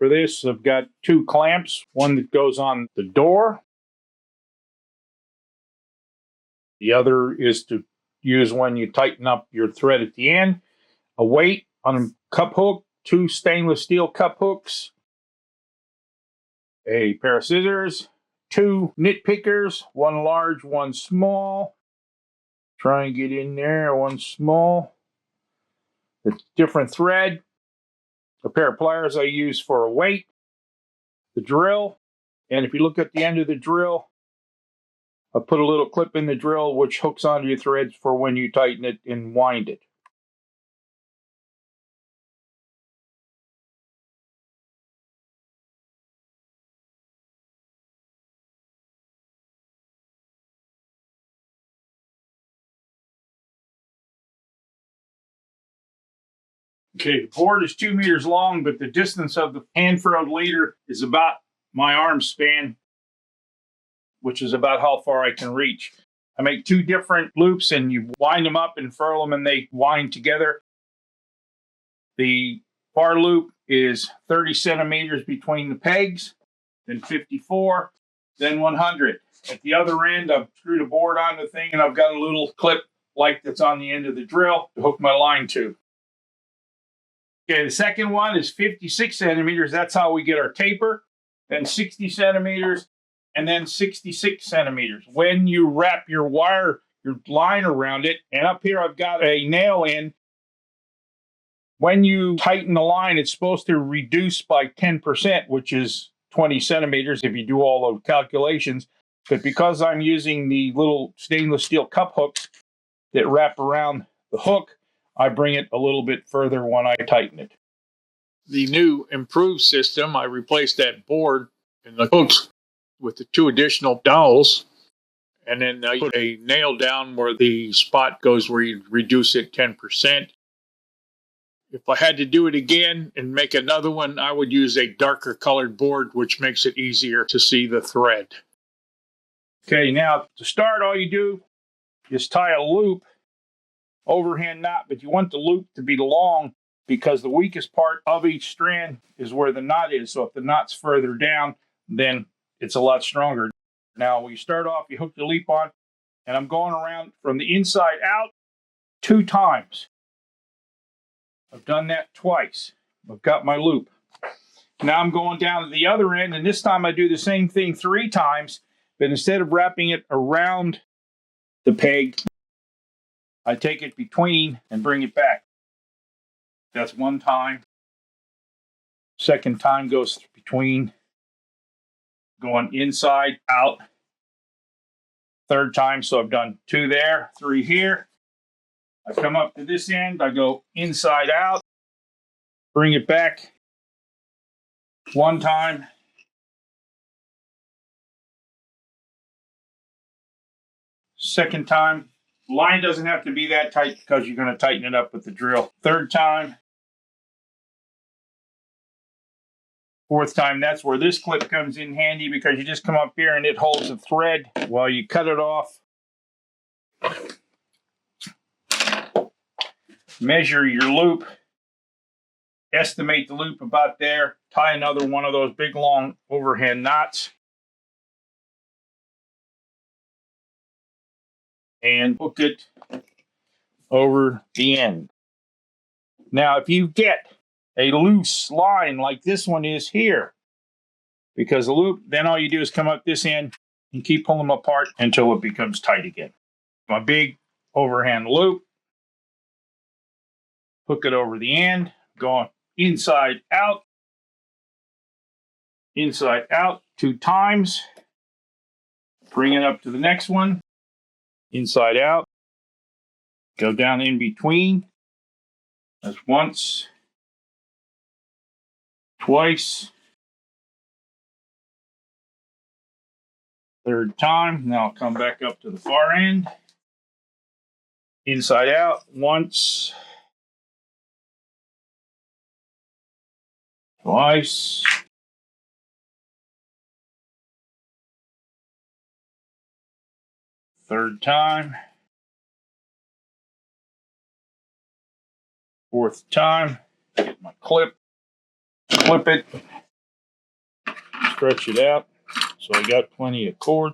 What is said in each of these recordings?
For this, I've got two clamps, one that goes on the door. The other is to use when you tighten up your thread at the end. A weight on a cup hook, two stainless steel cup hooks, a pair of scissors, two knit pickers, one large, one small. Try and get in there, one small. A different thread, a pair of pliers I use for a weight, the drill, and if you look at the end of the drill, I put a little clip in the drill which hooks onto your threads for when you tighten it and wind it. Okay, the board is 2 meters long, but the distance of the hand furled leader is about my arm span, which is about how far I can reach. I make two different loops and you wind them up and furl them and they wind together. The bar loop is 30 centimeters between the pegs, then 54, then 100. At the other end, I've screwed a board on the thing and I've got a little clip like that's on the end of the drill to hook my line to. Okay, the second one is 56 centimeters. That's how we get our taper. Then 60 centimeters, and then 66 centimeters. When you wrap your wire, your line around it, and up here I've got a nail in. When you tighten the line, it's supposed to reduce by 10%, which is 20 centimeters if you do all the calculations. But because I'm using the little stainless steel cup hooks that wrap around the hook, I bring it a little bit further when I tighten it. The new improved system, I replaced that board and the hooks with the two additional dowels, and then I put a nail down where the spot goes where you reduce it 10%. If I had to do it again and make another one, I would use a darker colored board, which makes it easier to see the thread. Okay, now to start, all you do is tie a loop, overhand knot, but you want the loop to be long because the weakest part of each strand is where the knot is. So if the knot's further down, then it's a lot stronger. Now, when you start off, you hook the loop on, and I'm going around from the inside out 2 times. I've done that twice. I've got my loop. Now I'm going down to the other end, and this time I do the same thing 3 times, but instead of wrapping it around the peg, I take it between and bring it back. That's 1 time. Second time goes between, going inside, out. Third time, so I've done 2 there, 3 here. I come up to this end, I go inside out, bring it back 1 time. Second time. Line doesn't have to be that tight because you're going to tighten it up with the drill. 3rd time. 4th time, that's where this clip comes in handy because you just come up here and it holds the thread while you cut it off. Measure your loop. Estimate the loop about there. Tie another one of those big long overhand knots. And hook it over the end. Now, if you get a loose line like this one is here, because the loop, then all you do is come up this end and keep pulling them apart until it becomes tight again. My big overhand loop, hook it over the end, going inside out 2 times, bring it up to the next one, inside out, go down in between. That's once, twice, 3rd time. Now I'll come back up to the far end, inside out, once, twice, 3rd time, 4th time. Get my clip, it, stretch it out so I got plenty of cord.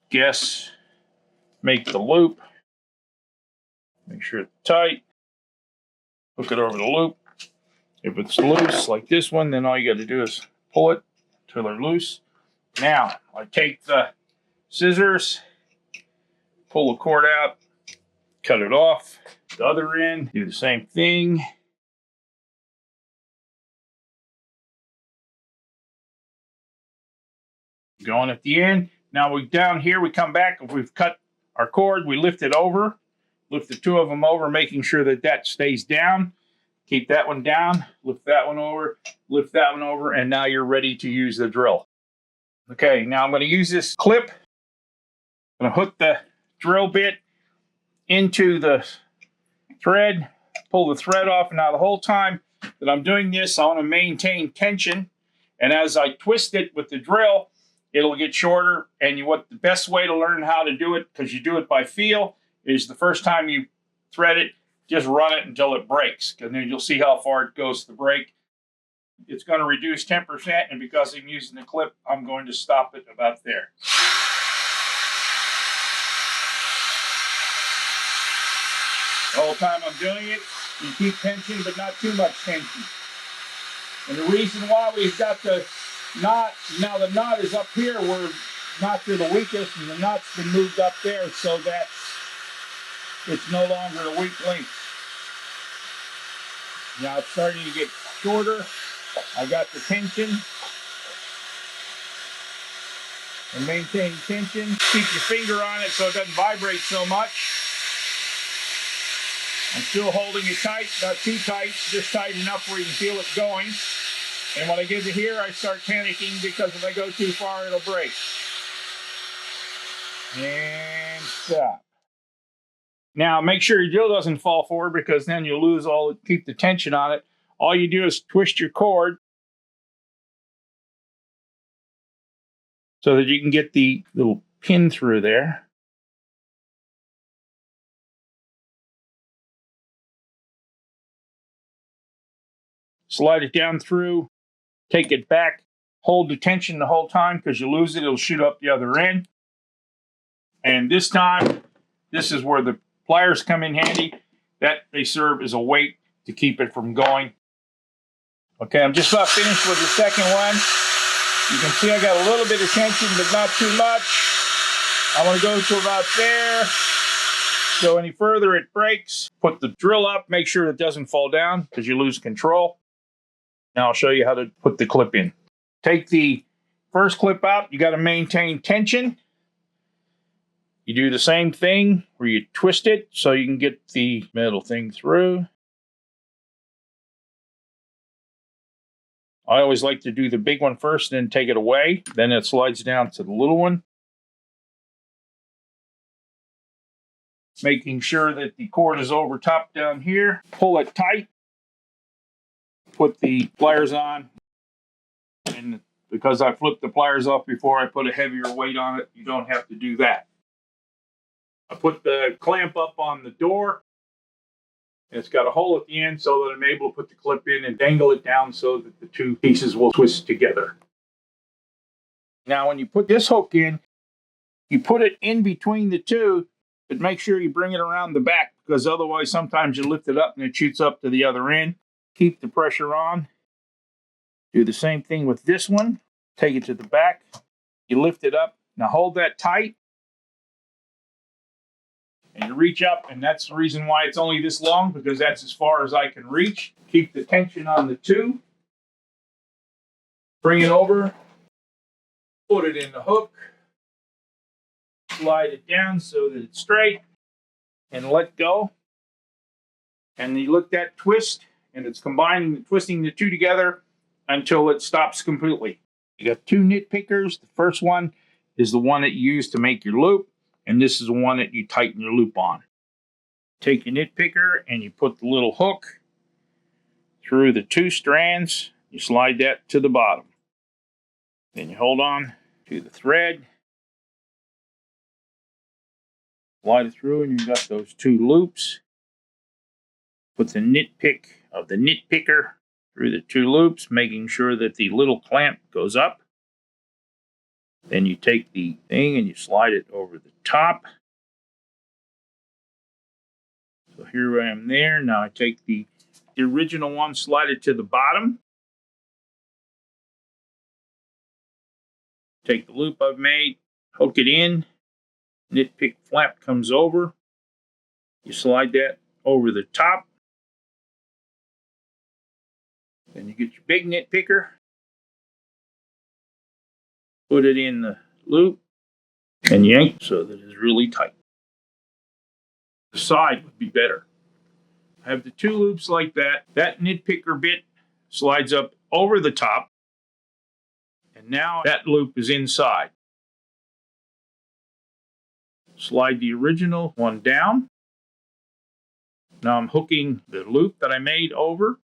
Guess, make the loop. Make sure it's tight. Hook it over the loop. If it's loose like this one, then all you got to do is pull it till they're loose. Now, I take the scissors, pull the cord out, cut it off. The other end, do the same thing. Going at the end. Now we down here, we come back. If we've cut our cord, we lift it over. Lift the two of them over, making sure that that stays down. Keep that one down, lift that one over, lift that one over, and now you're ready to use the drill. Okay, now I'm going to use this clip. I'm going to hook the drill bit into the thread, pull the thread off. Now the whole time that I'm doing this, I want to maintain tension. And as I twist it with the drill, it'll get shorter. And what the best way to learn how to do it, because you do it by feel, is the first time you thread it, just run it until it breaks. And then you'll see how far it goes to break. It's going to reduce 10%. And because I'm using the clip, I'm going to stop it about there. The whole time I'm doing it, you keep tension, but not too much tension. And the reason why we've got the knot, now the knot is up here where knots are the weakest, and the knot's been moved up there so that it's no longer a weak link. Now it's starting to get shorter. I got the tension. And maintain tension. Keep your finger on it so it doesn't vibrate so much. I'm still holding it tight, not too tight, just tight enough where you can feel it going. And when I get to here, I start panicking because if I go too far, it'll break. And stop. Now, make sure your drill doesn't fall forward because then you'll lose keep the tension on it. All you do is twist your cord so that you can get the little pin through there. Slide it down through, take it back, hold the tension the whole time because you lose it, it'll shoot up the other end. And this time, this is where the pliers come in handy. That they serve as a weight to keep it from going. Okay, I'm just about finished with the second one. You can see I got a little bit of tension, but not too much. I want to go to about there. Go any further, it breaks. Put the drill up, make sure it doesn't fall down because you lose control. Now I'll show you how to put the clip in. Take the first clip out. You got to maintain tension. You do the same thing where you twist it so you can get the metal thing through. I always like to do the big one first and then take it away. Then it slides down to the little one. Making sure that the cord is over top down here. Pull it tight. Put the pliers on. And because I flipped the pliers off before I put a heavier weight on it, you don't have to do that. I put the clamp up on the door. It's got a hole at the end so that I'm able to put the clip in and dangle it down so that the two pieces will twist together. Now when you put this hook in, you put it in between the two, but make sure you bring it around the back because otherwise sometimes you lift it up and it shoots up to the other end. Keep the pressure on. Do the same thing with this one. Take it to the back. You lift it up. Now hold that tight. And you reach up, and that's the reason why it's only this long, because that's as far as I can reach. Keep the tension on the two. Bring it over. Put it in the hook. Slide it down so that it's straight. And let go. And you let that twist, and it's combining, twisting the two together until it stops completely. You got two nit pickers. The first one is the one that you use to make your loop. And this is the one that you tighten your loop on. Take your nit picker and you put the little hook through the two strands. You slide that to the bottom. Then you hold on to the thread. Slide it through and you've got those two loops. Put the nit pick of the nit picker through the 2 loops, making sure that the little clamp goes up. Then you take the thing and you slide it over the top. So here I am there. Now I take the original one, slide it to the bottom. Take the loop I've made, hook it in, knit pick flap comes over. You slide that over the top. Then you get your big knit picker, put it in the loop, and yank so that it's really tight. The side would be better. I have the 2 loops like that. That knit picker bit slides up over the top. And now that loop is inside. Slide the original one down. Now I'm hooking the loop that I made over.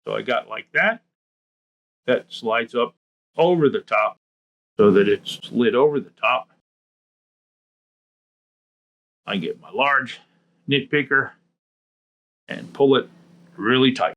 So I got like that. That slides up over the top so that it's slid over the top. I get my large knit picker and pull it really tight.